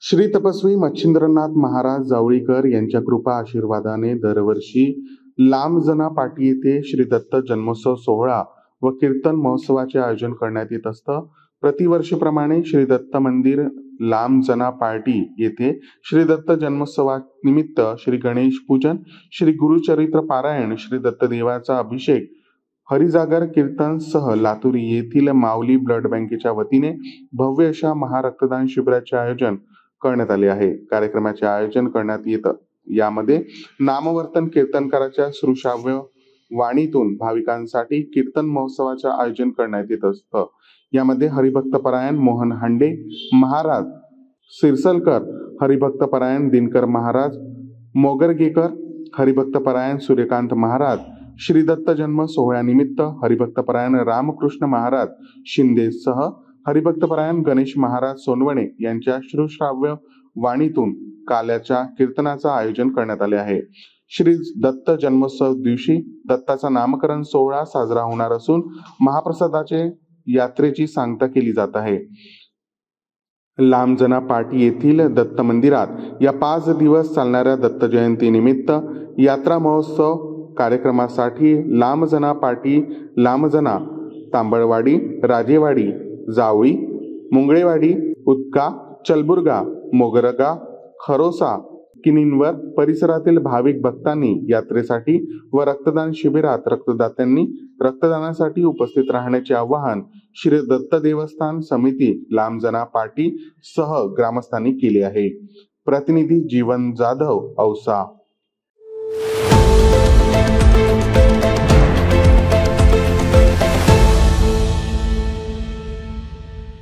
श्री तपस्वी मच्छिंद्रनाथ महाराज जावळीकर यांच्या कृपा आशीर्वादाने दरवर्षी लांबजना पाटी येथे श्री दत्त जन्मोत्सव सोहळा व कीर्तन महोत्सवाचे आयोजन करण्यात येत असतं। प्रतिवर्षीप्रमाणे श्री दत्त मंदिर लांबजना पाटी येथे श्री दत्त जन्मोत्सवानिमित्त श्री गणेश पूजन, श्री गुरुचरित्र पारायण, श्री दत्तदेवाचा अभिषेक, हरिजागर कीर्तन सह लातूर येथील माऊली ब्लड बँकेच्या वतीने भव्य अशा महारक्तदान शिबिराचे आयोजन करण्यात आले आहे। कार्यक्रमाचे आयोजन करण्यात येतं। यामध्ये नामवर्तन कीर्तनकाराच्या श्रुश्राव्य वाणीतून भाविकांसाठी कीर्तन महोत्सवाचे आयोजन करण्यात येत असतं। यामध्ये हरिभक्तपरायण मोहन हांडे महाराज सिरसलकर, हरिभक्तपरायण दिनकर महाराज मोगरगेकर, हरिभक्तपरायण सूर्यकांत महाराज, श्री दत्त जन्म सोहळ्यानिमित्त हरिभक्तपरायण रामकृष्ण महाराज शिंदेसह हरिभक्तपरायण गणेश महाराज सोनवणे यांच्या श्रुश्राव्य वाणीतून काल्याच्या कीर्तनाचं आयोजन करण्यात आले आहे। श्री दत्त जन्मोत्सव दिवशी दत्ताचा नामकरण सोहळा साजरा होणार असून महाप्रसादाचे यात्रेची सांगता केली जात आहे। लांबजना पाटी येथील दत्त मंदिरात या 5 दिवस चालणाऱ्या दत्त जयंती निमित्त यात्रा महोत्सव कार्यक्रमासाठी लांबजना पाटी, लांबजना, तांबळवाडी, राजेवाडी, जावळी, मुंगळेवाडी, उदका, चलबुर्गा, मोगरगा, खरोसा, किनिनवर परिसरातील भाविक भक्तांनी यात्रेसाठी व रक्तदान शिबिरात रक्तदात्यांनी रक्तदानासाठी उपस्थित राहण्याचे आवाहन श्री दत्त देवस्थान समिती लांबजना पाटी सह ग्रामस्थांनी केले आहे। प्रतिनिधी जीवन जाधव, औसा।